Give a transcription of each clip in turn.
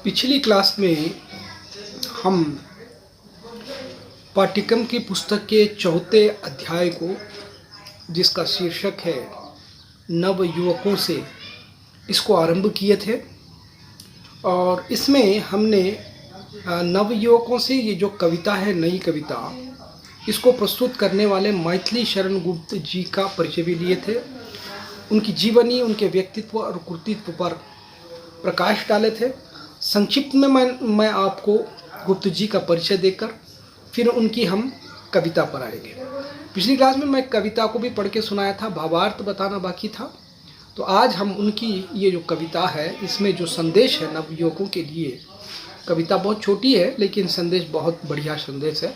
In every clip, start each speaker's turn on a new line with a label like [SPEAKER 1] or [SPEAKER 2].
[SPEAKER 1] पिछली क्लास में हम पाठ्यक्रम की पुस्तक के चौथे अध्याय को, जिसका शीर्षक है नव युवकों से, इसको आरंभ किए थे। और इसमें हमने नव युवकों से ये जो कविता है, नई कविता, इसको प्रस्तुत करने वाले मैथिली शरण गुप्त जी का परिचय भी लिए थे। उनकी जीवनी, उनके व्यक्तित्व और कृतित्व पर प्रकाश डाले थे। संक्षिप्त में मैं आपको गुप्त जी का परिचय देकर फिर उनकी हम कविता पर आएंगे। पिछली क्लास में मैं कविता को भी पढ़ के सुनाया था, भावार्थ बताना बाकी था। तो आज हम उनकी ये जो कविता है, इसमें जो संदेश है नवयुवकों के लिए, कविता बहुत छोटी है लेकिन संदेश बहुत बढ़िया संदेश है।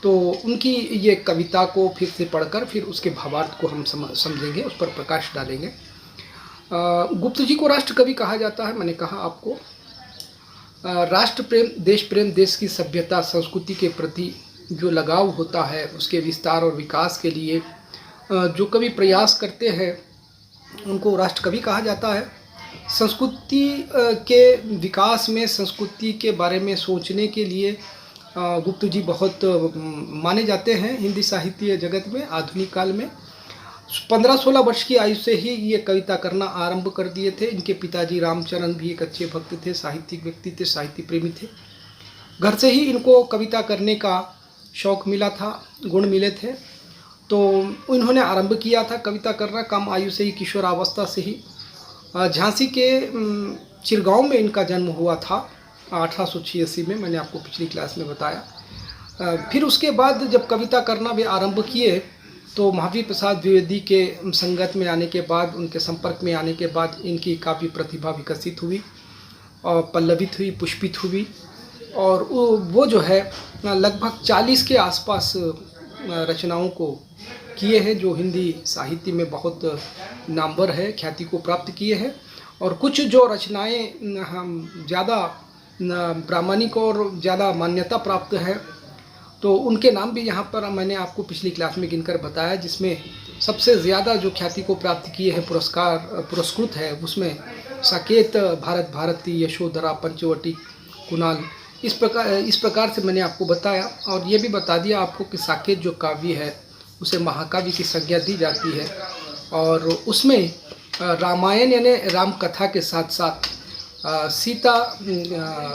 [SPEAKER 1] तो उनकी ये कविता को फिर से पढ़कर फिर उसके भावार्थ को हम समझेंगे, उस पर प्रकाश डालेंगे। गुप्त जी को राष्ट्र कवि कहा जाता है। मैंने कहा आपको, राष्ट्र प्रेम, देश प्रेम, देश की सभ्यता संस्कृति के प्रति जो लगाव होता है, उसके विस्तार और विकास के लिए जो कवि प्रयास करते हैं, उनको राष्ट्र कवि कहा जाता है। संस्कृति के विकास में, संस्कृति के बारे में सोचने के लिए गुप्त जी बहुत माने जाते हैं हिंदी साहित्य जगत में। आधुनिक काल में 15-16 वर्ष की आयु से ही ये कविता करना आरंभ कर दिए थे। इनके पिताजी रामचरण भी एक अच्छे भक्त थे, साहित्यिक व्यक्ति थे, साहित्य प्रेमी थे। घर से ही इनको कविता करने का शौक़ मिला था, गुण मिले थे, तो उन्होंने आरंभ किया था कविता करना कम आयु से ही, किशोरावस्था से ही। झांसी के चिरगांव में इनका जन्म हुआ था 1886 में, मैंने आपको पिछली क्लास में बताया। फिर उसके बाद जब कविता करना वे आरंभ किए तो महावीर प्रसाद द्विवेदी के संगत में आने के बाद, उनके संपर्क में आने के बाद इनकी काफ़ी प्रतिभा विकसित हुई और पल्लवित हुई, पुष्पित हुई। और वो जो है लगभग 40 के आसपास रचनाओं को किए हैं, जो हिंदी साहित्य में बहुत नामवर है, ख्याति को प्राप्त किए हैं। और कुछ जो रचनाएं हम ज़्यादा प्रामाणिक और ज़्यादा मान्यता प्राप्त है, तो उनके नाम भी यहाँ पर मैंने आपको पिछली क्लास में गिनकर बताया। जिसमें सबसे ज़्यादा जो ख्याति को प्राप्त किए हैं, पुरस्कृत है, उसमें साकेत, भारत भारती, यशोधरा, पंचवटी, कुणाल, इस प्रकार से मैंने आपको बताया। और ये भी बता दिया आपको कि साकेत जो काव्य है उसे महाकाव्य की संज्ञा दी जाती है। और उसमें रामायण यानी राम कथा के साथ साथ सीता,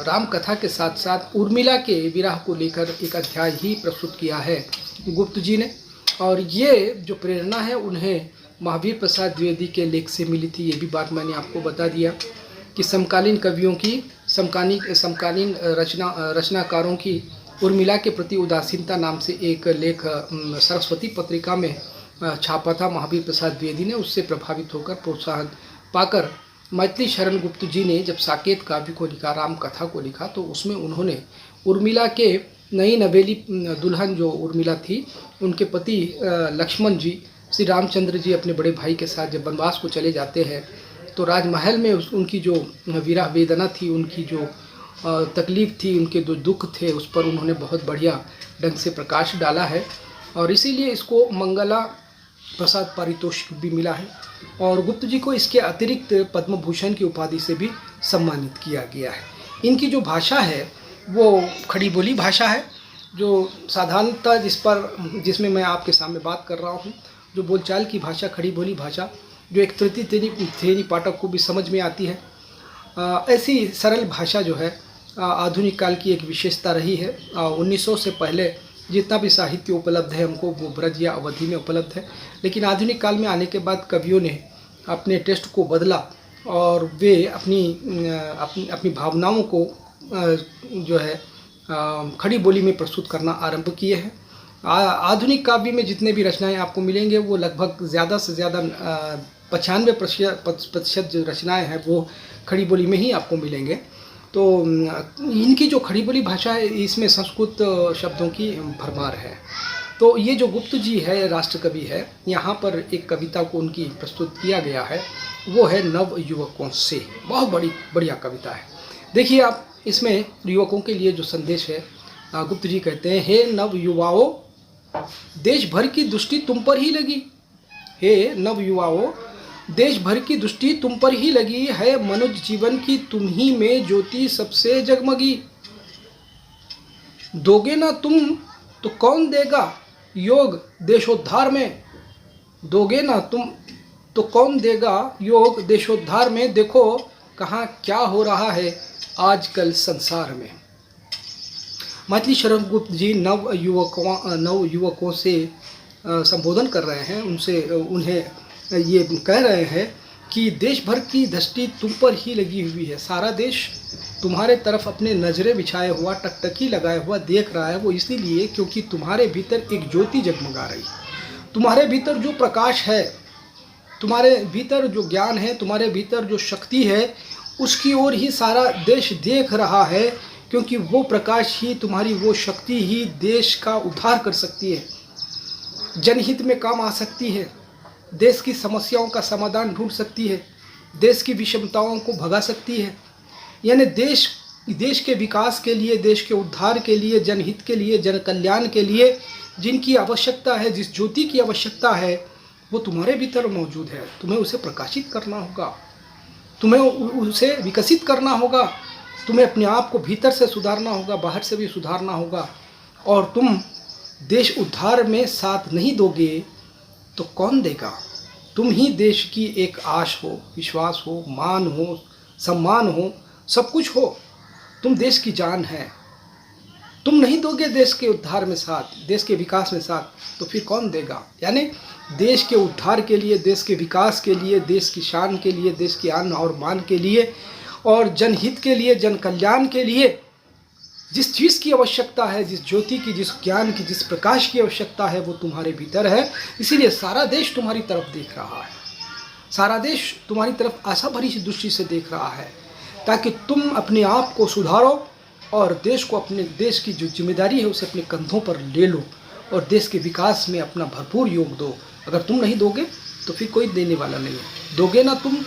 [SPEAKER 1] राम कथा के साथ साथ उर्मिला के विरह को लेकर एक अध्याय ही प्रस्तुत किया है गुप्त जी ने। और ये जो प्रेरणा है उन्हें महावीर प्रसाद द्विवेदी के लेख से मिली थी। ये भी बात मैंने आपको बता दिया कि समकालीन कवियों की, समकालीन रचनाकारों की उर्मिला के प्रति उदासीनता नाम से एक लेख सरस्वती पत्रिका में छापा था महावीर प्रसाद द्विवेदी ने। उससे प्रभावित होकर, प्रोत्साहन पाकर मैथिली शरण गुप्त जी ने जब साकेत काव्य को लिखा, राम कथा को लिखा, तो उसमें उन्होंने उर्मिला के नई नवेली दुल्हन जो उर्मिला थी, उनके पति लक्ष्मण जी, श्री रामचंद्र जी अपने बड़े भाई के साथ जब वनवास को चले जाते हैं, तो राजमहल में उनकी जो विरह वेदना थी, उनकी जो तकलीफ़ थी, उनके जो दुख थे, उस पर उन्होंने बहुत बढ़िया ढंग से प्रकाश डाला है। और इसीलिए इसको मंगला प्रसाद पारितोषिक भी मिला है। और गुप्त जी को इसके अतिरिक्त पद्म भूषण की उपाधि से भी सम्मानित किया गया है। इनकी जो भाषा है वो खड़ी बोली भाषा है, जो साधारणतः जिसमें मैं आपके सामने बात कर रहा हूँ, जो बोलचाल की भाषा, खड़ी बोली भाषा, जो एक तृतीय पाठक को भी समझ में आती है, ऐसी सरल भाषा जो है आधुनिक काल की एक विशेषता रही है। 1900 से पहले जितना भी साहित्य उपलब्ध है हमको वो ब्रज या अवधि में उपलब्ध है, लेकिन आधुनिक काल में आने के बाद कवियों ने अपने टेस्ट को बदला और वे अपनी भावनाओं को जो है खड़ी बोली में प्रस्तुत करना आरंभ किए हैं। आधुनिक काव्य में जितने भी रचनाएं आपको मिलेंगे वो लगभग ज़्यादा से ज़्यादा 95% जो रचनाएं हैं वो खड़ी बोली में ही आपको मिलेंगे। तो इनकी जो खड़ी बोली भाषा है, इसमें संस्कृत शब्दों की भरमार है। तो ये जो गुप्त जी है, राष्ट्र कवि है, यहाँ पर एक कविता को उनकी प्रस्तुत किया गया है, वो है नव युवकों से। बहुत बढ़िया कविता है। देखिए आप, इसमें युवकों के लिए जो संदेश है, गुप्त जी कहते हैं, हे नव युवाओं, देश भर की दृष्टि तुम पर ही लगी। हे नव युवाओं, देश भर की दृष्टि तुम पर ही लगी है, मनुष्य जीवन की तुम ही में ज्योति सबसे जगमगी। दोगे ना तुम तो कौन देगा योग देशोद्धार में। दोगे ना तुम तो कौन देगा योग देशोद्धार में। देखो कहाँ क्या हो रहा है आजकल संसार में। मैथिली शरण गुप्त जी नव युवकों से संबोधन कर रहे हैं, उन्हें ये कह रहे हैं कि देश भर की दृष्टि तुम पर ही लगी हुई है। सारा देश तुम्हारे तरफ अपने नज़रें बिछाए हुआ, टकटकी लगाए हुआ देख रहा है। वो इसीलिए क्योंकि तुम्हारे भीतर एक ज्योति जगमगा रही। तुम्हारे भीतर जो प्रकाश है, तुम्हारे भीतर जो ज्ञान है, तुम्हारे भीतर जो शक्ति है, उसकी ओर ही सारा देश देख रहा है। क्योंकि वो प्रकाश ही, तुम्हारी वो शक्ति ही देश का उद्धार कर सकती है, जनहित में काम आ सकती है, देश की समस्याओं का समाधान ढूंढ सकती है, देश की विषमताओं को भगा सकती है। यानी देश के विकास के लिए, देश के उद्धार के लिए, जनहित के लिए, जन कल्याण के लिए जिनकी आवश्यकता है, जिस ज्योति की आवश्यकता है, वो तुम्हारे भीतर मौजूद है। तुम्हें उसे प्रकाशित करना होगा, तुम्हें उसे विकसित करना होगा, तुम्हें अपने आप को भीतर से सुधारना होगा, बाहर से भी सुधारना होगा। और तुम देश उद्धार में साथ नहीं दोगे तो कौन देगा। तुम ही देश की एक आश हो, विश्वास हो, मान हो, सम्मान हो, सब कुछ हो। तुम देश की जान है। तुम नहीं दोगे देश के उद्धार में साथ, देश के विकास में साथ, तो फिर कौन देगा। यानी देश के उद्धार के लिए, देश के विकास के लिए, देश की शान के लिए, देश की आन और मान के लिए, और जनहित के लिए, जन कल्याण के लिए जिस चीज़ की आवश्यकता है, जिस ज्योति की, जिस ज्ञान की, जिस प्रकाश की आवश्यकता है, वो तुम्हारे भीतर है। इसीलिए सारा देश तुम्हारी तरफ देख रहा है। सारा देश तुम्हारी तरफ आशा भरी सी दृष्टि से देख रहा है, ताकि तुम अपने आप को सुधारो और देश को, अपने देश की जो जिम्मेदारी है उसे अपने कंधों पर ले लो और देश के विकास में अपना भरपूर योग दो। अगर तुम नहीं दोगे तो फिर कोई देने वाला नहीं है। दोगे ना तुम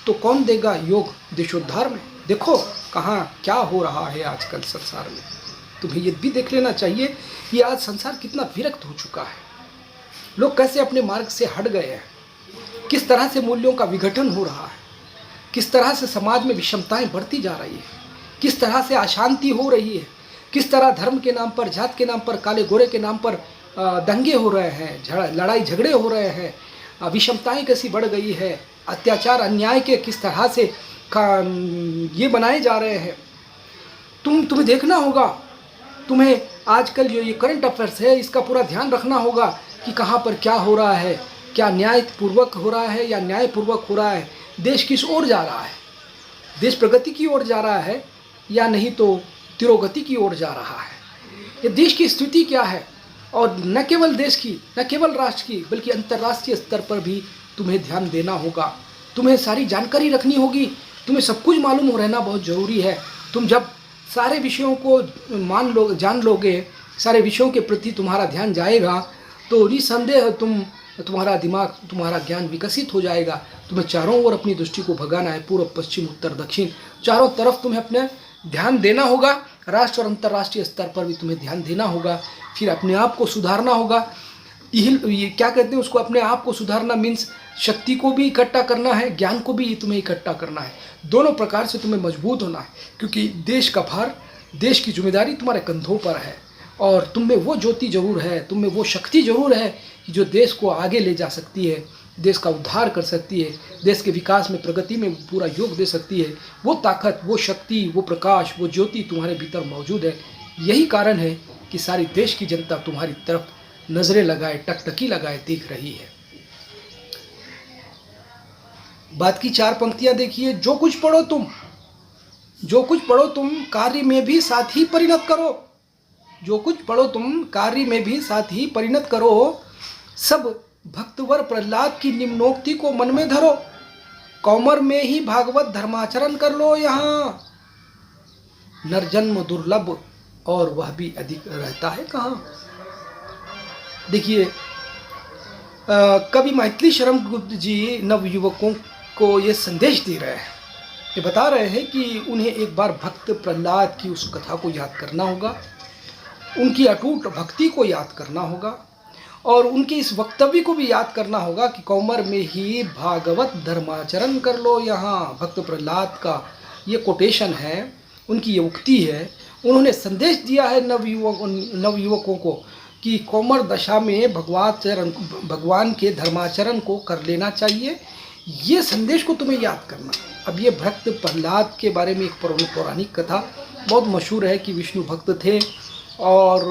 [SPEAKER 1] तो कौन देगा योग देशोद्धार में। देखो कहाँ क्या हो रहा है आजकल संसार में। तुम्हें ये भी देख लेना चाहिए कि आज संसार कितना विरक्त हो चुका है। लोग कैसे अपने मार्ग से हट गए हैं, किस तरह से मूल्यों का विघटन हो रहा है, किस तरह से समाज में विषमताएं बढ़ती जा रही है, किस तरह से अशांति हो रही है, किस तरह धर्म के नाम पर, जात के नाम पर, काले गोरे के नाम पर दंगे हो रहे हैं, लड़ाई झगड़े हो रहे हैं, विषमताएं कैसी बढ़ गई है, अत्याचार अन्याय के किस तरह से ये बनाए जा रहे हैं। तुम्हें देखना होगा। तुम्हें आजकल जो ये करंट अफेयर्स है इसका पूरा ध्यान रखना होगा कि कहाँ पर क्या हो रहा है, क्या न्यायपूर्वक हो रहा है या न्यायपूर्वक हो रहा है, देश किस ओर जा रहा है, देश प्रगति की ओर जा रहा है या नहीं तो तिरोगति की ओर जा रहा है। ये देश की स्थिति क्या है, और न केवल देश की, न केवल राष्ट्र की, बल्कि अंतर्राष्ट्रीय स्तर पर भी तुम्हें ध्यान देना होगा। तुम्हें सारी जानकारी रखनी होगी, तुम्हें सब कुछ मालूम हो रहना बहुत ज़रूरी है। तुम जब सारे विषयों को जान लोगे, सारे विषयों के प्रति तुम्हारा ध्यान जाएगा, तो निसंदेह तुम्हारा दिमाग, तुम्हारा ज्ञान विकसित हो जाएगा। तुम्हें चारों ओर अपनी दृष्टि को भगाना है, पूर्व, पश्चिम, उत्तर, दक्षिण, चारों तरफ तुम्हें अपने ध्यान देना होगा। राष्ट्र और अंतर्राष्ट्रीय स्तर पर भी तुम्हें ध्यान देना होगा। फिर अपने आप को सुधारना होगा। ये क्या कहते हैं उसको, अपने आप को सुधारना मीन्स शक्ति को भी इकट्ठा करना है, ज्ञान को भी तुम्हें इकट्ठा करना है। दोनों प्रकार से तुम्हें मजबूत होना है, क्योंकि देश का भार, देश की जिम्मेदारी तुम्हारे कंधों पर है। और तुम में वो ज्योति जरूर है, तुम में वो शक्ति जरूर है कि जो देश को आगे ले जा सकती है, देश का उद्धार कर सकती है, देश के विकास में, प्रगति में पूरा योग दे सकती है। वो ताकत, वो शक्ति, वो प्रकाश, वो ज्योति तुम्हारे भीतर मौजूद है। यही कारण है कि सारी देश की जनता तुम्हारी तरफ नजरें लगाए, टकटकी लगाए देख रही है। बात की 4 पंक्तियां देखिए। जो कुछ पढ़ो तुम कार्य में भी साथ ही परिणत करो। जो कुछ पढ़ो तुम कार्य में भी साथ ही परिणत करो। सब भक्तवर प्रहलाद की निम्नोक्ति को मन में धरो। कौमर में ही भागवत धर्माचरण कर लो। यहाँ नरजन्म दुर्लभ और वह भी अधिक रहता है कहाँ। देखिए, कवि मैथिली शरण गुप्त जी नवयुवकों को ये संदेश दे रहे हैं। ये बता रहे हैं कि उन्हें एक बार भक्त प्रहलाद की उस कथा को याद करना होगा, उनकी अटूट भक्ति को याद करना होगा और उनके इस वक्तव्य को भी याद करना होगा कि कौमर में ही भागवत धर्माचरण कर लो। यहाँ भक्त प्रहलाद का ये कोटेशन है, उनकी ये उक्ति है। उन्होंने संदेश दिया है नवयुवकों को कि कौमर दशा में भगवान के धर्माचरण को कर लेना चाहिए। ये संदेश को तुम्हें याद करना। अब ये भक्त प्रहलाद के बारे में एक पौराणिक कथा बहुत मशहूर है कि विष्णु भक्त थे और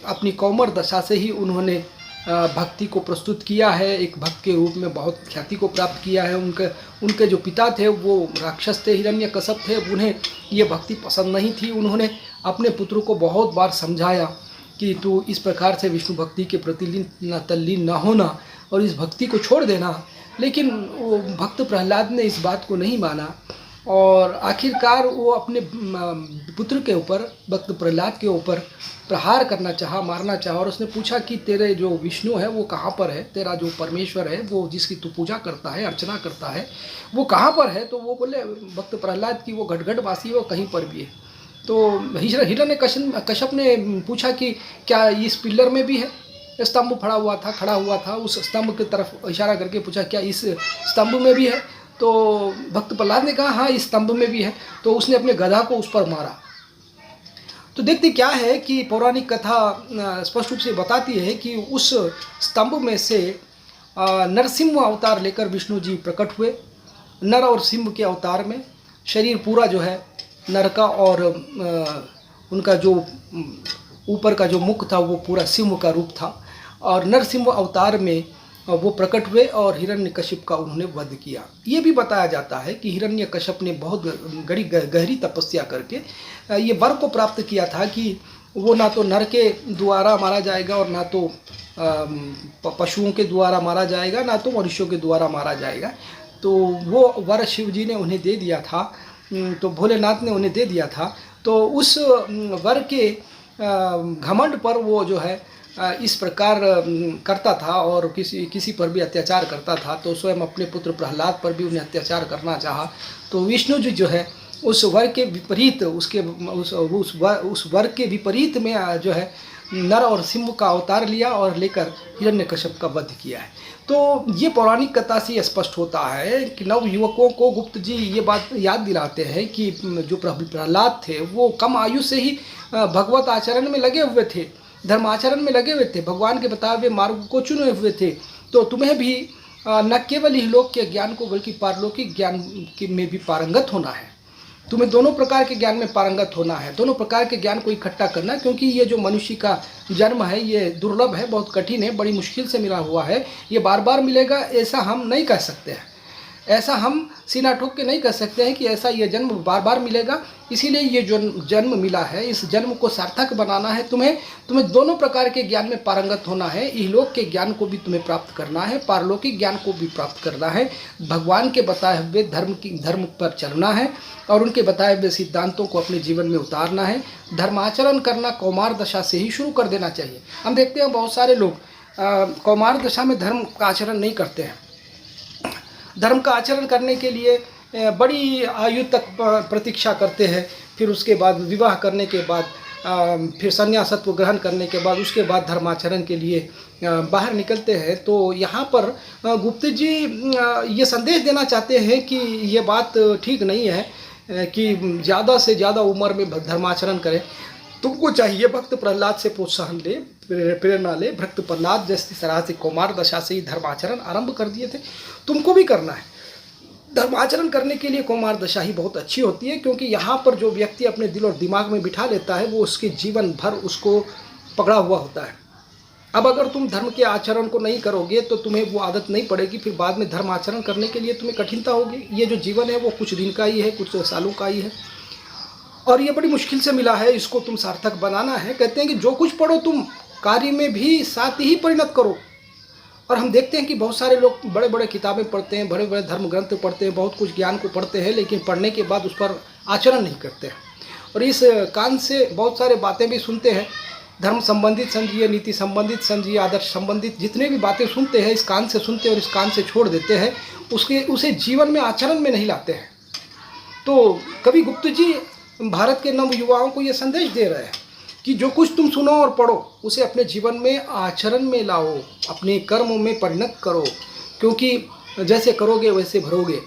[SPEAKER 1] अपनी कौमर दशा से ही उन्होंने भक्ति को प्रस्तुत किया है, एक भक्त के रूप में बहुत ख्याति को प्राप्त किया है। उनके जो पिता थे वो राक्षस थे, हिरण्यकश्यप थे। उन्हें ये भक्ति पसंद नहीं थी। उन्होंने अपने पुत्र को बहुत बार समझाया कि तू इस प्रकार से विष्णु भक्ति के प्रति तल्लीन न होना और इस भक्ति को छोड़ देना, लेकिन वो भक्त प्रहलाद ने इस बात को नहीं माना और आखिरकार वो अपने पुत्र के ऊपर, भक्त प्रहलाद के ऊपर प्रहार करना चाहा, मारना चाहा। और उसने पूछा कि तेरे जो विष्णु है वो कहाँ पर है, तेरा जो परमेश्वर है वो जिसकी तू पूजा करता है, अर्चना करता है, वो कहाँ पर है। तो वो बोले भक्त प्रहलाद की वो गढ़गढ़वासी है, वो कहीं पर भी है। तो हिरण्यकश्यप ने पूछा कि क्या इस पिल्लर में भी है। स्तंभ खड़ा हुआ था, उस स्तंभ की तरफ इशारा करके पूछा क्या इस स्तंभ में भी है। तो भक्त प्रहलाद ने कहा हाँ इस स्तंभ में भी है। तो उसने अपने गधा को उस पर मारा। तो देखते क्या है कि पौराणिक कथा स्पष्ट रूप से बताती है कि उस स्तंभ में से नरसिंह अवतार लेकर विष्णु जी प्रकट हुए। नर और सिंह के अवतार में शरीर पूरा जो है नर का और उनका जो ऊपर का जो मुख था वो पूरा सिंह का रूप था। और नरसिंह अवतार में वो प्रकट हुए और हिरण्यकश्यप का उन्होंने वध किया। ये भी बताया जाता है कि हिरण्यकश्यप ने बहुत गहरी तपस्या करके ये वर को प्राप्त किया था कि वो ना तो नर के द्वारा मारा जाएगा और ना तो पशुओं के द्वारा मारा जाएगा, ना तो मनुष्यों के द्वारा मारा जाएगा। तो वो वर शिव जी ने उन्हें दे दिया था, तो भोलेनाथ ने उन्हें दे दिया था। तो उस वर के घमंड पर वो जो है इस प्रकार करता था और किसी पर भी अत्याचार करता था। तो स्वयं अपने पुत्र प्रहलाद पर भी उन्हें अत्याचार करना चाहा। तो विष्णु जी जो है उस वर के विपरीत उस वर के विपरीत में जो है नर और सिंह का अवतार लिया और लेकर हिरण्यकश्यप का वध किया है। तो ये पौराणिक कथा से स्पष्ट होता है कि नव युवकों को गुप्त जी ये बात याद दिलाते हैं कि जो प्रहलाद थे वो कम आयु से ही भगवत आचरण में लगे हुए थे, धर्माचरण में लगे हुए थे, भगवान के बताए हुए मार्ग को चुने हुए थे। तो तुम्हें भी न केवल इहलोक के ज्ञान को बल्कि पारलौकिक ज्ञान में भी पारंगत होना है। तुम्हें दोनों प्रकार के ज्ञान में पारंगत होना है, दोनों प्रकार के ज्ञान को इकट्ठा करना, क्योंकि ये जो मनुष्य का जन्म है ये दुर्लभ है, बहुत कठिन है, बड़ी मुश्किल से मिला हुआ है। ये बार बार मिलेगा ऐसा हम नहीं कह सकते हैं, ऐसा हम सीना ठोक के नहीं कह सकते हैं कि ऐसा ये जन्म बार बार मिलेगा। इसीलिए ये जो जन्म मिला है इस जन्म को सार्थक बनाना है। तुम्हें दोनों प्रकार के ज्ञान में पारंगत होना है। इहलोक के ज्ञान को भी तुम्हें प्राप्त करना है, पारलौकिक ज्ञान को भी प्राप्त करना है। भगवान के बताए हुए धर्म पर चलना है और उनके बताए हुए सिद्धांतों को अपने जीवन में उतारना है। धर्माचरण करना कौमार दशा से ही शुरू कर देना चाहिए। हम देखते हैं बहुत सारे लोग कौमार दशा में धर्म का आचरण नहीं करते हैं। धर्म का आचरण करने के लिए बड़ी आयु तक प्रतीक्षा करते हैं, फिर उसके बाद विवाह करने के बाद फिर संन्यासत्व ग्रहण करने के बाद उसके बाद धर्माचरण के लिए बाहर निकलते हैं। तो यहाँ पर गुप्त जी ये संदेश देना चाहते हैं कि ये बात ठीक नहीं है कि ज़्यादा से ज़्यादा उम्र में धर्माचरण करें। तुमको चाहिए भक्त प्रहलाद से प्रोत्साहन ले, प्रेरणा ले। भक्त प्रहलाद जैसी तरह से कौमार दशा से ही धर्माचरण आरंभ कर दिए थे, तुमको भी करना है। धर्माचरण करने के लिए कौमार दशा ही बहुत अच्छी होती है, क्योंकि यहाँ पर जो व्यक्ति अपने दिल और दिमाग में बिठा लेता है वो उसके जीवन भर उसको पकड़ा हुआ होता है। अब अगर तुम धर्म के आचरण को नहीं करोगे तो तुम्हें वो आदत नहीं पड़ेगी, फिर बाद में धर्म आचरण करने के लिए तुम्हें कठिनता होगी। ये जो जीवन है वो कुछ दिन का ही है, कुछ सालों का ही है और ये बड़ी मुश्किल से मिला है, इसको तुम सार्थक बनाना है। कहते हैं कि जो कुछ पढ़ो तुम कार्य में भी साथ ही परिणत करो। और हम देखते हैं कि बहुत सारे लोग बड़े बड़े किताबें पढ़ते हैं, बड़े बड़े धर्म ग्रंथ पढ़ते हैं, बहुत कुछ ज्ञान को पढ़ते हैं, लेकिन पढ़ने के बाद उस पर आचरण नहीं करते हैं। और इस कान से बहुत सारे बातें भी सुनते हैं, धर्म संबंधित समझिए, नीति संबंधित समझिए, आदर्श संबंधित जितने भी बातें सुनते हैं इस कान से सुनते हैं और इस कान से छोड़ देते हैं, उसे जीवन में आचरण में नहीं लाते हैं। तो कवि गुप्त जी भारत के नव युवाओं को ये संदेश दे रहे हैं कि जो कुछ तुम सुनो और पढ़ो उसे अपने जीवन में आचरण में लाओ, अपने कर्मों में परिणत करो, क्योंकि जैसे करोगे वैसे भरोगे।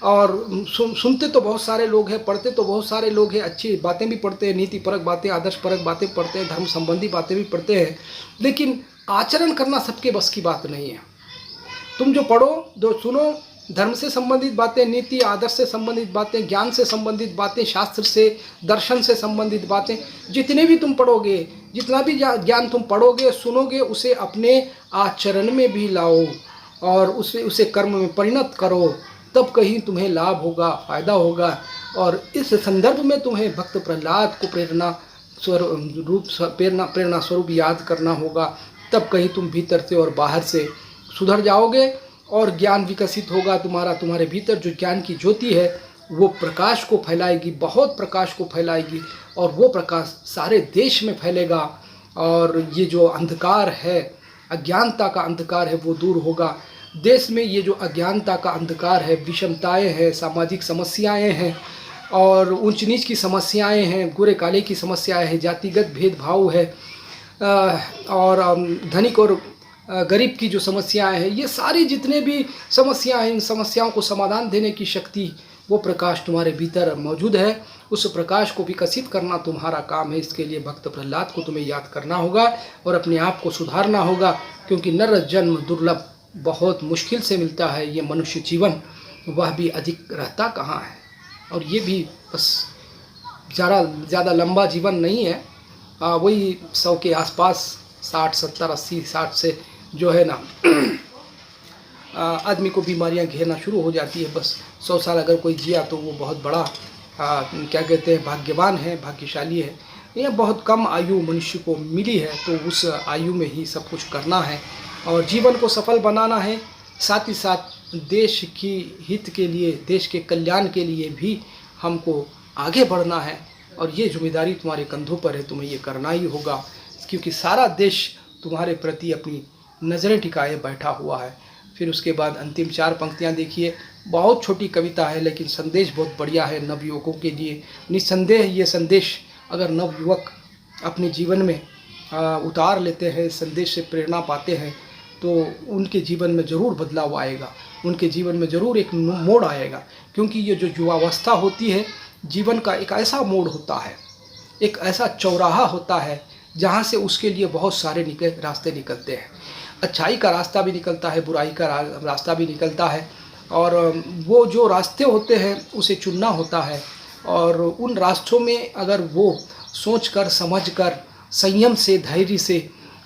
[SPEAKER 1] और सुनते तो बहुत सारे लोग हैं, पढ़ते तो बहुत सारे लोग हैं, अच्छी बातें भी पढ़ते हैं, नीति परक बातें, आदर्श परक बातें पढ़ते हैं, धर्म संबंधी बातें भी पढ़ते हैं, लेकिन आचरण करना सबके बस की बात नहीं है। तुम जो पढ़ो, जो सुनो, धर्म से संबंधित बातें, नीति आदर्श से संबंधित बातें, ज्ञान से संबंधित बातें, शास्त्र से, दर्शन से संबंधित बातें, जितने भी तुम पढ़ोगे, जितना भी ज्ञान तुम पढ़ोगे सुनोगे, उसे अपने आचरण में भी लाओ और उसे कर्म में परिणत करो, तब कहीं तुम्हें लाभ होगा, फायदा होगा। और इस संदर्भ में तुम्हें भक्त प्रहलाद को प्रेरणा स्वरूप याद करना होगा, तब कहीं तुम भीतर से और बाहर से सुधर जाओगे और ज्ञान विकसित होगा तुम्हारा। तुम्हारे भीतर जो ज्ञान की ज्योति है वो प्रकाश को फैलाएगी, बहुत प्रकाश को फैलाएगी, और वो प्रकाश सारे देश में फैलेगा। और ये जो अंधकार है, अज्ञानता का अंधकार है, वो दूर होगा। देश में ये जो अज्ञानता का अंधकार है, विषमताएं हैं, सामाजिक समस्याएं हैं और ऊंच नीच की समस्याएं हैं, गोरे काले की समस्याएं हैं, जातिगत भेदभाव है और धनिक और गरीब की जो समस्याएं हैं, ये सारी जितने भी समस्याएं हैं, इन समस्याओं को समाधान देने की शक्ति, वो प्रकाश तुम्हारे भीतर मौजूद है। उस प्रकाश को विकसित करना तुम्हारा काम है। इसके लिए भक्त प्रहलाद को तुम्हें याद करना होगा और अपने आप को सुधारना होगा, क्योंकि नर जन्म दुर्लभ, बहुत मुश्किल से मिलता है ये मनुष्य जीवन, वह भी अधिक रहता कहाँ है। और ये भी बस ज़्यादा लंबा जीवन नहीं है, वही 100 के आसपास, 60 70 80 60 से जो है ना आदमी को बीमारियां घेरना शुरू हो जाती है। बस 100 साल अगर कोई जिया तो वो बहुत बड़ा क्या कहते हैं, भाग्यवान है, भाग्यशाली है। यह बहुत कम आयु मनुष्य को मिली है, तो उस आयु में ही सब कुछ करना है और जीवन को सफल बनाना है। साथ ही साथ देश की हित के लिए, देश के कल्याण के लिए भी हमको आगे बढ़ना है और ये जिम्मेदारी तुम्हारे कंधों पर है, तुम्हें ये करना ही होगा, क्योंकि सारा देश तुम्हारे प्रति अपनी नज़रें टिकाए बैठा हुआ है। फिर उसके बाद अंतिम 4 पंक्तियां देखिए, बहुत छोटी कविता है लेकिन संदेश बहुत बढ़िया है नवयुवकों के लिए। निस्संदेह ये संदेश अगर नवयुवक अपने जीवन में उतार लेते हैं, संदेश से प्रेरणा पाते हैं, तो उनके जीवन में ज़रूर बदलाव आएगा, उनके जीवन में ज़रूर एक मोड़ आएगा। क्योंकि ये जो युवावस्था होती है, जीवन का एक ऐसा मोड़ होता है, एक ऐसा चौराहा होता है जहाँ से उसके लिए बहुत सारे रास्ते निकलते हैं। अच्छाई का रास्ता भी निकलता है, बुराई का रास्ता भी निकलता है, और वो जो रास्ते होते हैं उसे चुनना होता है। और उन रास्तों में अगर वो सोचकर, समझकर, संयम से, धैर्य से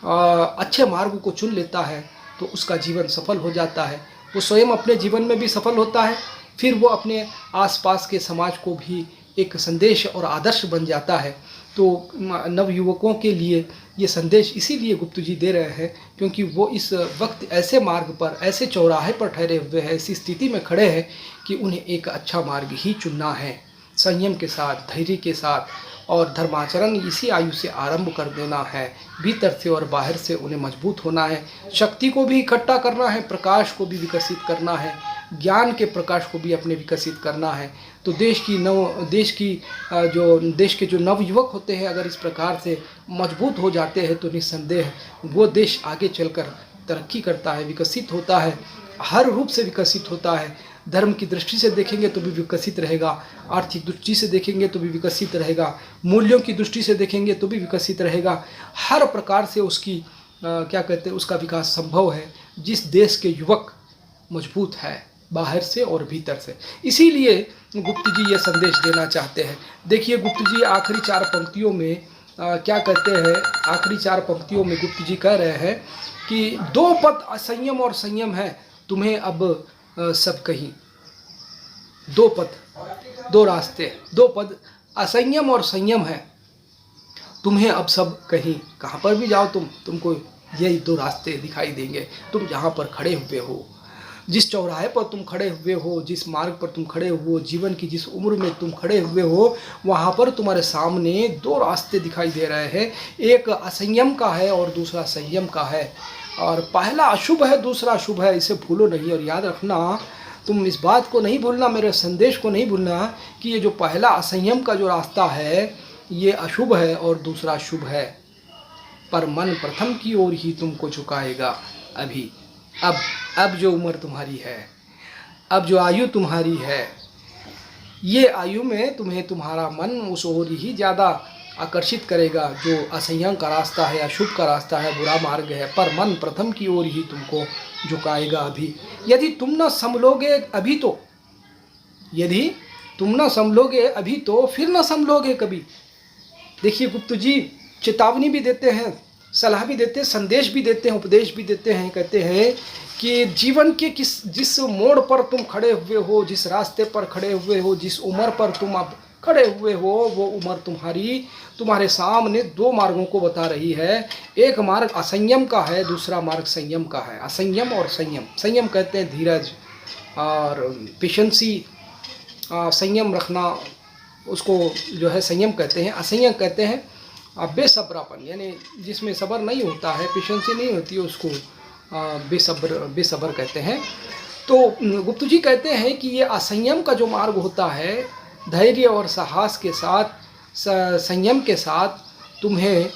[SPEAKER 1] अच्छे मार्ग को चुन लेता है तो उसका जीवन सफल हो जाता है। वो स्वयं अपने जीवन में भी सफल होता है, फिर वो अपने आसपास के समाज को भी एक संदेश और आदर्श बन जाता है। तो नवयुवकों के लिए ये संदेश इसीलिए गुप्त जी दे रहे हैं, क्योंकि वो इस वक्त ऐसे मार्ग पर, ऐसे चौराहे पर ठहरे हुए हैं, ऐसी स्थिति में खड़े हैं कि उन्हें एक अच्छा मार्ग ही चुनना है, संयम के साथ, धैर्य के साथ, और धर्माचरण इसी आयु से आरंभ कर देना है। भीतर से और बाहर से उन्हें मजबूत होना है, शक्ति को भी इकट्ठा करना है, प्रकाश को भी विकसित करना है, ज्ञान के प्रकाश को भी अपने विकसित करना है। तो देश के जो नवयुवक होते हैं, अगर इस प्रकार से मजबूत हो जाते हैं तो निस्संदेह वो देश आगे चलकर तरक्की करता है, विकसित होता है, हर रूप से विकसित होता है। धर्म की दृष्टि से देखेंगे तो भी विकसित रहेगा, आर्थिक दृष्टि से देखेंगे तो भी विकसित रहेगा, मूल्यों की दृष्टि से देखेंगे तो भी विकसित रहेगा। हर प्रकार से उसकी उसका विकास संभव है जिस देश के युवक मजबूत है, बाहर से और भीतर से। इसीलिए गुप्त जी ये संदेश देना चाहते हैं। देखिए गुप्त जी आखिरी 4 पंक्तियों में क्या कहते हैं, आखिरी 4 पंक्तियों में गुप्त जी कह रहे हैं कि 2 पद असंयम और संयम है, तुम्हें अब सब कहीं 2 पद, 2 रास्ते, 2 पद असंयम और संयम है, तुम्हें अब सब कहीं, कहाँ पर भी जाओ तुमको यही 2 रास्ते दिखाई देंगे। तुम जहाँ पर खड़े हुए हो, जिस चौराहे पर तुम खड़े हुए हो, जिस मार्ग पर तुम खड़े हो, जीवन की जिस उम्र में तुम खड़े हुए हो, वहाँ पर तुम्हारे सामने 2 रास्ते दिखाई दे रहे हैं। एक असंयम का है और दूसरा संयम का है, और पहला अशुभ है, दूसरा शुभ है, इसे भूलो नहीं। और याद रखना, तुम इस बात को नहीं भूलना, मेरे संदेश को नहीं भूलना कि ये जो पहला असंयम का जो रास्ता है ये अशुभ है और दूसरा शुभ है, पर मन प्रथम की ओर ही तुमको झुकाएगा अभी। अब जो उम्र तुम्हारी है, अब जो आयु तुम्हारी है, ये आयु में तुम्हें तुम्हारा मन उस ओर ही ज़्यादा आकर्षित करेगा जो असंयम का रास्ता है, अशुभ का रास्ता है, बुरा मार्ग है, पर मन प्रथम की ओर ही तुमको झुकाएगा अभी। यदि तुम न संभलोगे अभी तो, यदि तुम न संभलोगे अभी तो फिर न संभलोगे कभी। देखिए गुप्त जी चेतावनी भी देते हैं, सलाह भी देते हैं, संदेश भी देते हैं, उपदेश भी देते हैं। कहते हैं कि जीवन के जिस मोड़ पर तुम खड़े हुए हो, जिस रास्ते पर खड़े हुए हो, जिस उम्र पर तुम अब खड़े हुए हो, वो उम्र तुम्हारे सामने दो मार्गों को बता रही है। एक मार्ग असंयम का है, दूसरा मार्ग संयम का है। असंयम और संयम, संयम कहते हैं धीरज और पेशेंसी, संयम रखना, उसको जो है संयम कहते हैं। असंयम कहते हैं बेसब्रापन, यानी जिसमें सब्र नहीं होता है, पेशेंसी नहीं होती है, उसको बेसब्र कहते हैं। तो गुप्त जी कहते हैं कि ये असंयम का जो मार्ग होता है, धैर्य और साहस के साथ, संयम के साथ तुम्हें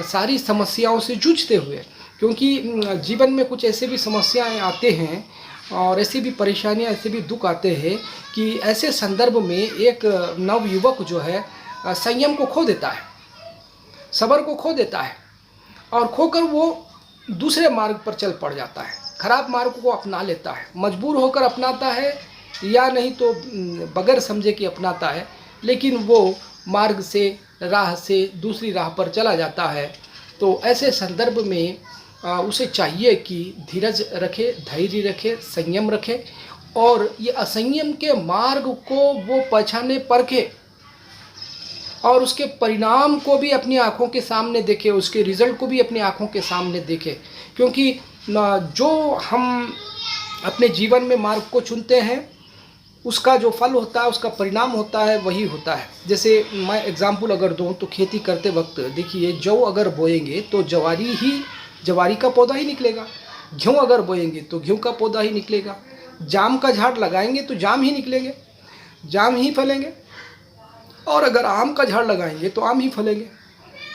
[SPEAKER 1] सारी समस्याओं से जूझते हुए, क्योंकि जीवन में कुछ ऐसे भी समस्याएं आते हैं और ऐसी भी परेशानियां, ऐसे भी दुख आते हैं कि ऐसे संदर्भ में एक नवयुवक जो है संयम को खो देता है, सब्र को खो देता है और खोकर वो दूसरे मार्ग पर चल पड़ जाता है, खराब मार्ग को अपना लेता है, मजबूर होकर अपनाता है या नहीं तो बगैर समझे कि अपनाता है, लेकिन वो मार्ग से, राह से दूसरी राह पर चला जाता है। तो ऐसे संदर्भ में उसे चाहिए कि धीरज रखे, धैर्य रखे, संयम रखे और ये असंयम के मार्ग को वो पहचाने, परखे और उसके परिणाम को भी अपनी आँखों के सामने देखे, उसके रिज़ल्ट को भी अपनी आँखों के सामने देखे। क्योंकि जो हम अपने जीवन में मार्ग को चुनते हैं, उसका जो फल होता है, उसका परिणाम होता है, वही होता है। जैसे मैं एग्जाम्पल अगर दूँ तो खेती करते वक्त देखिए, जौ अगर बोएंगे तो जवारी का पौधा ही निकलेगा, गेहूँ अगर बोएंगे तो गेहूँ का पौधा ही निकलेगा, जाम का झाड़ लगाएंगे तो जाम ही निकलेंगे, जाम ही फलेंगे, और अगर आम का झाड़ लगाएंगे तो आम ही फलेंगे।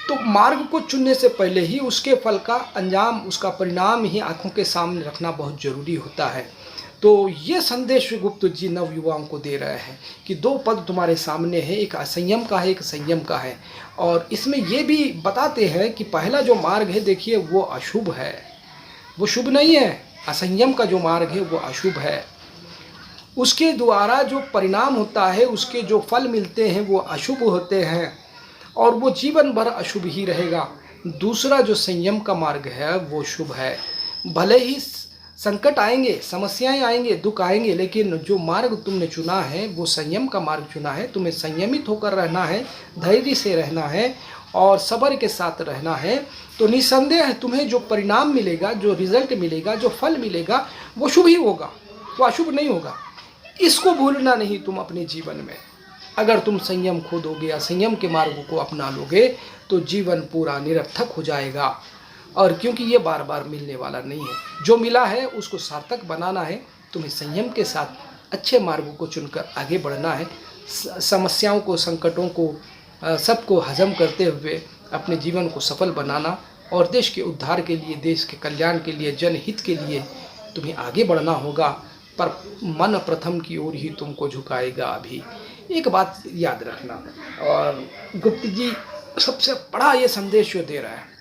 [SPEAKER 1] तो मार्ग को चुनने से पहले ही उसके फल का अंजाम, उसका परिणाम ही आंखों के सामने रखना बहुत ज़रूरी होता है। तो ये संदेश गुप्त जी नव युवाओं को दे रहे हैं कि दो पद तुम्हारे सामने है, एक असंयम का है, एक संयम का है। और इसमें ये भी बताते हैं कि पहला जो मार्ग है देखिए वो अशुभ है, वो शुभ नहीं है। असंयम का जो मार्ग है वो अशुभ है, उसके द्वारा जो परिणाम होता है, उसके जो फल मिलते हैं वो अशुभ होते हैं और वो जीवन भर अशुभ ही रहेगा। दूसरा जो संयम का मार्ग है वो शुभ है। भले ही संकट आएंगे, समस्याएं आएंगे, दुख आएंगे, लेकिन जो मार्ग तुमने चुना है वो संयम का मार्ग चुना है। तुम्हें संयमित होकर रहना है, धैर्य से रहना है और सब्र के साथ रहना है। तो निसंदेह तुम्हें जो परिणाम मिलेगा, जो रिजल्ट मिलेगा, जो फल मिलेगा वो शुभ ही होगा, वो अशुभ नहीं होगा। इसको भूलना नहीं तुम अपने जीवन में। अगर तुम संयम खो दोगे या संयम के मार्ग को अपना लोगे तो जीवन पूरा निरर्थक हो जाएगा। और क्योंकि ये बार बार मिलने वाला नहीं है, जो मिला है उसको सार्थक बनाना है। तुम्हें संयम के साथ अच्छे मार्गों को चुनकर आगे बढ़ना है। समस्याओं को, संकटों को, सबको हजम करते हुए अपने जीवन को सफल बनाना और देश के उद्धार के लिए, देश के कल्याण के लिए, जनहित के लिए तुम्हें आगे बढ़ना होगा। पर मन प्रथम की ओर ही तुमको झुकाएगा अभी। एक बात याद रखना, और गुप्त जी सबसे बड़ा ये संदेश जो दे रहा है,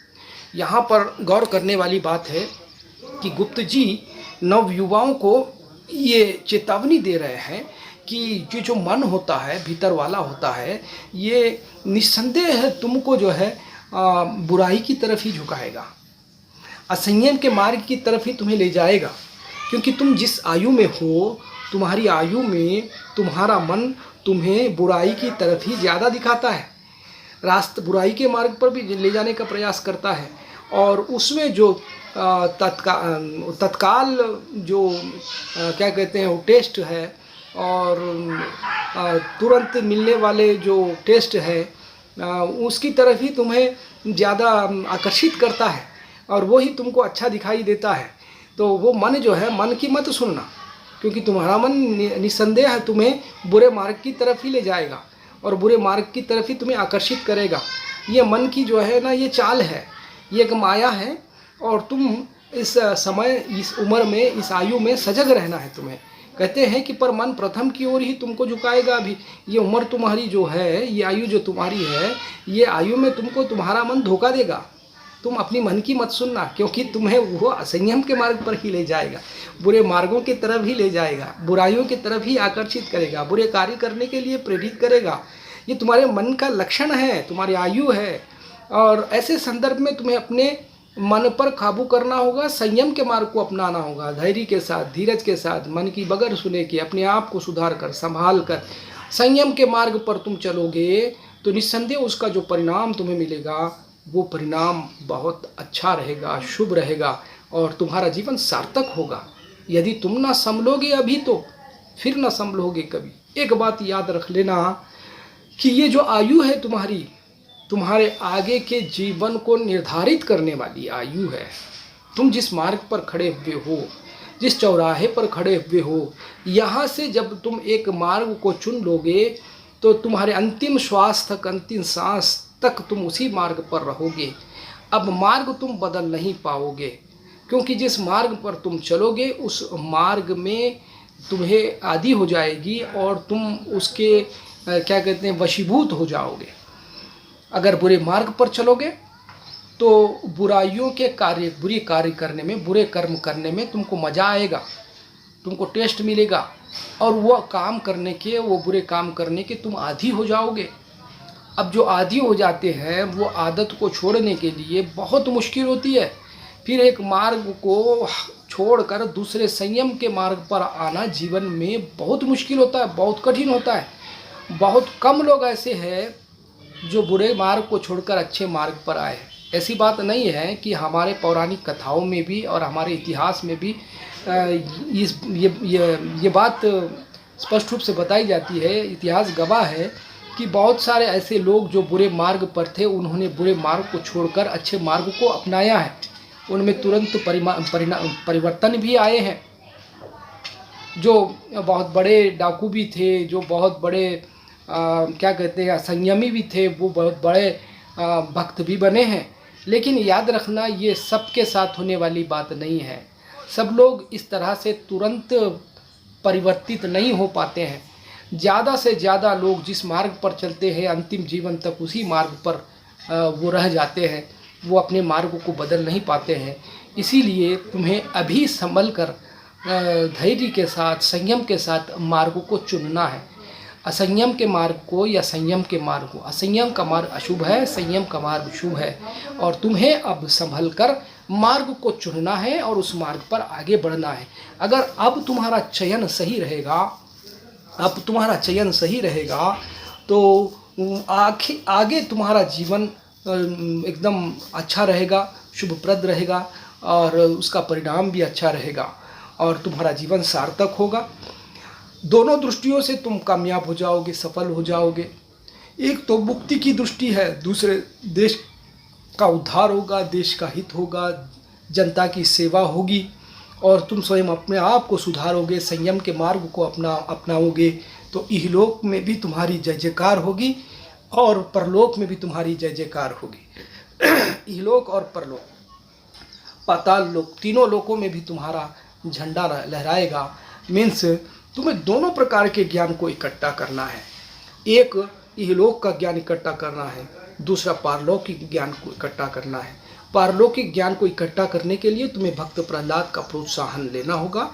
[SPEAKER 1] यहाँ पर गौर करने वाली बात है कि गुप्त जी नवयुवाओं को ये चेतावनी दे रहे हैं कि ये जो मन होता है, भीतर वाला होता है, ये निस्संदेह तुमको जो है बुराई की तरफ ही झुकाएगा, असंयम के मार्ग की तरफ ही तुम्हें ले जाएगा। क्योंकि तुम जिस आयु में हो, तुम्हारी आयु में तुम्हारा मन तुम्हें बुराई की तरफ ही ज़्यादा दिखाता है, बुराई के मार्ग पर भी ले जाने का प्रयास करता है। और उसमें जो तत्काल जो क्या कहते हैं वो टेस्ट है, और तुरंत मिलने वाले जो टेस्ट है, उसकी तरफ ही तुम्हें ज़्यादा आकर्षित करता है और वो ही तुमको अच्छा दिखाई देता है। तो वो मन जो है, मन की मत सुनना, क्योंकि तुम्हारा मन निस्संदेह तुम्हें बुरे मार्ग की तरफ ही ले जाएगा। और बुरे मार्ग की तरफ ही तुम्हें आकर्षित करेगा। ये मन की जो है ना, ये चाल है, ये एक माया है। और तुम इस समय, इस उम्र में, इस आयु में सजग रहना है तुम्हें। कहते हैं कि पर मन प्रथम की ओर ही तुमको झुकाएगा अभी। ये उम्र तुम्हारी जो है, ये आयु जो तुम्हारी है, ये आयु में तुमको तुम्हारा मन धोखा देगा। तुम अपनी मन की मत सुनना, क्योंकि तुम्हें वो असंयम के मार्ग पर ही ले जाएगा, बुरे मार्गों की तरफ ही ले जाएगा, बुराइयों की तरफ ही आकर्षित करेगा, बुरे कार्य करने के लिए प्रेरित करेगा। ये तुम्हारे मन का लक्षण है, तुम्हारी आयु है। और ऐसे संदर्भ में तुम्हें अपने मन पर काबू करना होगा, संयम के मार्ग को अपनाना होगा, धैर्य के साथ, धीरज के साथ, मन की बगैर सुने के अपने आप को सुधार कर, संभाल कर संयम के मार्ग पर तुम चलोगे तो निस्संदेह उसका जो परिणाम तुम्हें मिलेगा वो परिणाम बहुत अच्छा रहेगा, शुभ रहेगा और तुम्हारा जीवन सार्थक होगा। यदि तुम ना संभलोगे अभी तो फिर ना संभलोगे कभी। एक बात याद रख लेना कि ये जो आयु है तुम्हारी, तुम्हारे आगे के जीवन को निर्धारित करने वाली आयु है। तुम जिस मार्ग पर खड़े हुए हो, जिस चौराहे पर खड़े हुए हो, यहाँ से जब तुम एक मार्ग को चुन लोगे तो तुम्हारे अंतिम श्वास तक, अंतिम सांस तक तुम उसी मार्ग पर रहोगे। अब मार्ग तुम बदल नहीं पाओगे, क्योंकि जिस मार्ग पर तुम चलोगे उस मार्ग में तुम्हें आदी हो जाएगी और तुम उसके क्या कहते हैं, वशीभूत हो जाओगे। अगर बुरे मार्ग पर चलोगे तो बुराइयों के कार्य, बुरी कार्य करने में, बुरे कर्म करने में तुमको मज़ा आएगा, तुमको टेस्ट मिलेगा और वो काम करने के, वो बुरे काम करने के तुम आदी हो जाओगे। अब जो आदी हो जाते हैं वो आदत को छोड़ने के लिए बहुत मुश्किल होती है। फिर एक मार्ग को छोड़कर दूसरे संयम के मार्ग पर आना जीवन में बहुत मुश्किल होता है, बहुत कठिन होता है। बहुत कम लोग ऐसे हैं जो बुरे मार्ग को छोड़कर अच्छे मार्ग पर आए। ऐसी बात नहीं है कि हमारे पौराणिक कथाओं में भी और हमारे इतिहास में भी ये बात स्पष्ट रूप से बताई जाती है। इतिहास गवाह है कि बहुत सारे ऐसे लोग जो बुरे मार्ग पर थे, उन्होंने बुरे मार्ग को छोड़कर अच्छे मार्ग को अपनाया है। उनमें तुरंत परिवर्तन भी आए हैं। जो बहुत बड़े डाकू भी थे, जो बहुत बड़े क्या कहते हैं, संयमी भी थे, वो बहुत बड़े भक्त भी बने हैं। लेकिन याद रखना, ये सबके साथ होने वाली बात नहीं है। सब लोग इस तरह से तुरंत परिवर्तित नहीं हो पाते हैं। ज़्यादा से ज़्यादा लोग जिस मार्ग पर चलते हैं अंतिम जीवन तक उसी मार्ग पर वो रह जाते हैं, वो अपने मार्ग को बदल नहीं पाते हैं। इसीलिए तुम्हें अभी संभल कर धैर्य के साथ, संयम के साथ मार्ग को चुनना है। असंयम के मार्ग को या संयम के मार्ग को, असंयम का मार्ग अशुभ है, संयम का मार्ग शुभ है। और तुम्हें अब संभल कर मार्ग को चुनना है और उस मार्ग पर आगे बढ़ना है। अगर अब तुम्हारा चयन सही रहेगा, अब तुम्हारा चयन सही रहेगा तो आगे तुम्हारा जीवन एकदम अच्छा रहेगा, शुभप्रद रहेगा और उसका परिणाम भी अच्छा रहेगा और तुम्हारा जीवन सार्थक होगा। दोनों दृष्टियों से तुम कामयाब हो जाओगे, सफल हो जाओगे। एक तो मुक्ति की दृष्टि है, दूसरे देश का उद्धार होगा, देश का हित होगा, जनता की सेवा होगी और तुम स्वयं अपने आप को सुधारोगे, संयम के मार्ग को अपनाओगे तो इहलोक में भी तुम्हारी जय जयकार होगी और परलोक में भी तुम्हारी जय जयकार होगी। इहलोक और परलोक, पाताल लोक, तीनों लोकों में भी तुम्हारा झंडा लहराएगा। मीन्स तुम्हें दोनों प्रकार के ज्ञान को इकट्ठा करना है। एक इहलोक का ज्ञान इकट्ठा करना है, दूसरा पारलौकिक ज्ञान को इकट्ठा करना है। पारलौकिक ज्ञान को इकट्ठा करने के लिए तुम्हें भक्त प्रहलाद का प्रोत्साहन लेना होगा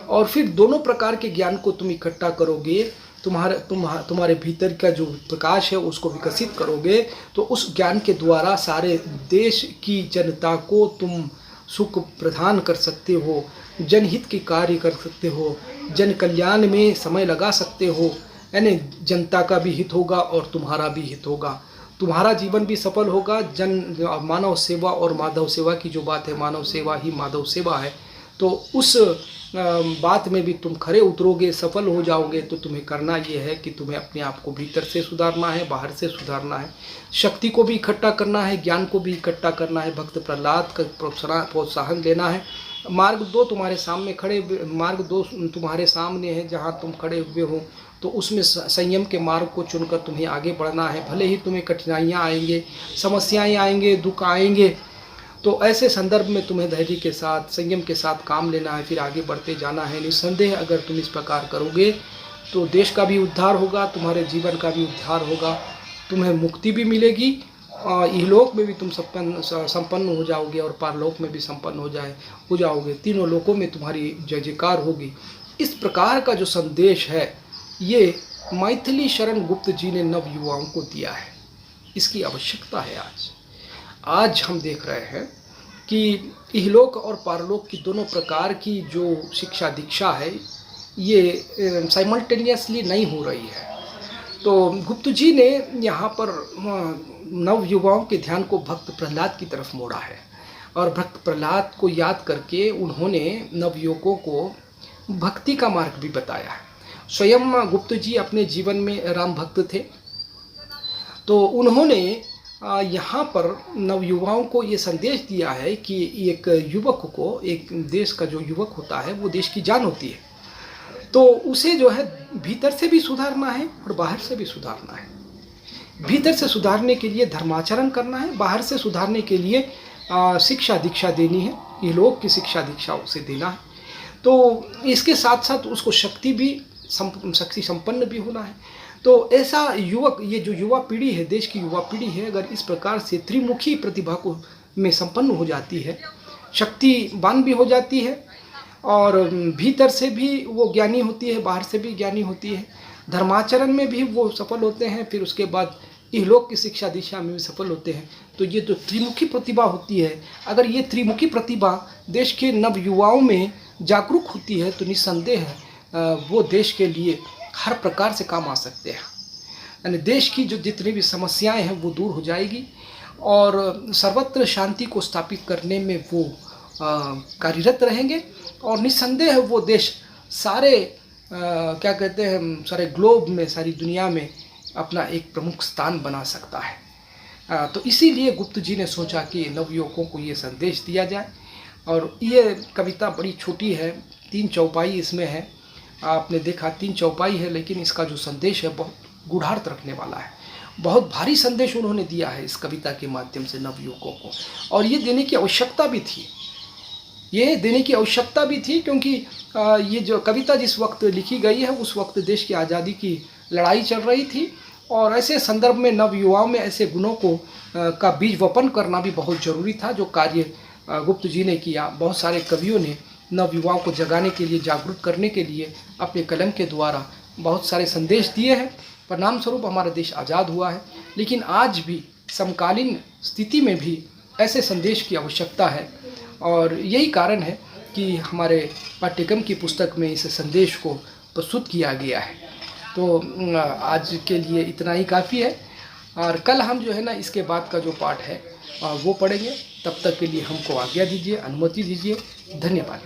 [SPEAKER 1] और फिर दोनों प्रकार के ज्ञान को तुम इकट्ठा करोगे, तुम्हारे भीतर का जो प्रकाश है उसको विकसित करोगे तो उस ज्ञान के द्वारा सारे देश की जनता को तुम सुख प्रदान कर सकते हो, जनहित के कार्य कर सकते हो, जन कल्याण में समय लगा सकते हो। यानी जनता का भी हित होगा और तुम्हारा भी हित होगा, तुम्हारा जीवन भी सफल होगा। मानव सेवा और माधव सेवा की जो बात है, मानव सेवा ही माधव सेवा है, तो उस बात में भी तुम खरे उतरोगे, सफल हो जाओगे। तो तुम्हें करना ये है कि तुम्हें अपने आप को भीतर से सुधारना है, बाहर से सुधारना है, शक्ति को भी इकट्ठा करना है, ज्ञान को भी इकट्ठा करना है, भक्त प्रहलाद का प्रोत्साहन लेना है मार्ग 2 तुम्हारे सामने खड़े मार्ग 2 तुम्हारे सामने है, जहाँ तुम खड़े हुए हो, तो उसमें संयम के मार्ग को चुनकर तुम्हें आगे बढ़ना है। भले ही तुम्हें कठिनाइयाँ आएंगे, समस्याएं आएंगे, दुख आएंगे, तो ऐसे संदर्भ में तुम्हें धैर्य के साथ, संयम के साथ काम लेना है, फिर आगे बढ़ते जाना है। निस्संदेह अगर तुम इस प्रकार करोगे तो देश का भी उद्धार होगा, तुम्हारे जीवन का भी उद्धार होगा, तुम्हें मुक्ति भी मिलेगी, इहलोक में भी तुम संपन्न हो जाओगे और पारलोक में भी संपन्न हो जाओगे। तीनों लोकों में तुम्हारी जय जयकार होगी। इस प्रकार का जो संदेश है ये मैथिली शरण गुप्त जी ने नव युवाओं को दिया है। इसकी आवश्यकता है आज हम देख रहे हैं कि इहलोक और पारलोक की दोनों प्रकार की जो शिक्षा दीक्षा है ये साइमल्टेनियसली नहीं हो रही है। तो गुप्त जी ने यहाँ पर नव युवाओं के ध्यान को भक्त प्रहलाद की तरफ मोड़ा है, और भक्त प्रहलाद को याद करके उन्होंने नवयुवकों को भक्ति का मार्ग भी बताया है। स्वयं गुप्त जी अपने जीवन में राम भक्त थे, तो उन्होंने यहाँ पर नवयुवाओं को ये संदेश दिया है कि एक युवक को, एक देश का जो युवक होता है वो देश की जान होती है, तो उसे जो है भीतर से भी सुधारना है और बाहर से भी सुधारना है। भीतर से सुधारने के लिए धर्माचरण करना है, बाहर से सुधारने के लिए शिक्षा दीक्षा देनी है, ये लोग की शिक्षा दीक्षा उसे देना है। तो इसके साथ साथ उसको शक्ति संपन्न भी होना है। तो ऐसा युवक, ये जो युवा पीढ़ी है, देश की युवा पीढ़ी है, अगर इस प्रकार से त्रिमुखी प्रतिभा को में संपन्न हो जाती है, शक्तिवान भी हो जाती है, और भीतर से भी वो ज्ञानी होती है, बाहर से भी ज्ञानी होती है, धर्माचरण में भी वो सफल होते हैं, फिर उसके बाद इहलोक की शिक्षा दिशा में भी सफल होते हैं। तो ये जो त्रिमुखी प्रतिभा होती है, अगर ये त्रिमुखी प्रतिभा देश के नव युवाओं में जागरूक होती है तो निस्संदेह वो देश के लिए हर प्रकार से काम आ सकते हैं। यानी देश की जो जितनी भी समस्याएं हैं वो दूर हो जाएगी, और सर्वत्र शांति को स्थापित करने में वो कार्यरत रहेंगे, और निस्संदेह वो देश सारे क्या कहते हैं, सारे ग्लोब में, सारी दुनिया में अपना एक प्रमुख स्थान बना सकता है। तो इसीलिए गुप्त जी ने सोचा कि नवयुवकों को ये संदेश दिया जाए। और ये कविता बड़ी छोटी है, 3 चौपाई इसमें है, आपने देखा 3 चौपाई है, लेकिन इसका जो संदेश है बहुत गूढ़ार्थ रखने वाला है। बहुत भारी संदेश उन्होंने दिया है इस कविता के माध्यम से नवयुवकों को, और ये देने की आवश्यकता भी थी। क्योंकि ये जो कविता जिस वक्त लिखी गई है उस वक्त देश की आज़ादी की लड़ाई चल रही थी, और ऐसे संदर्भ में नवयुवाओं में ऐसे गुणों को का बीज वपन करना भी बहुत ज़रूरी था, जो कार्य गुप्त जी ने किया। बहुत सारे कवियों ने नवयुवाओं को जगाने के लिए, जागरूक करने के लिए अपने कलम के द्वारा बहुत सारे संदेश दिए हैं। परिणाम स्वरूप हमारा देश आज़ाद हुआ है। लेकिन आज भी समकालीन स्थिति में भी ऐसे संदेश की आवश्यकता है, और यही कारण है कि हमारे पाठ्यक्रम की पुस्तक में इस संदेश को प्रस्तुत किया गया है। तो आज के लिए इतना ही काफ़ी है, और कल हम जो है ना इसके बाद का जो पाठ है वो पढ़ेंगे। तब तक के लिए हमको आज्ञा दीजिए, अनुमति दीजिए। धन्यवाद।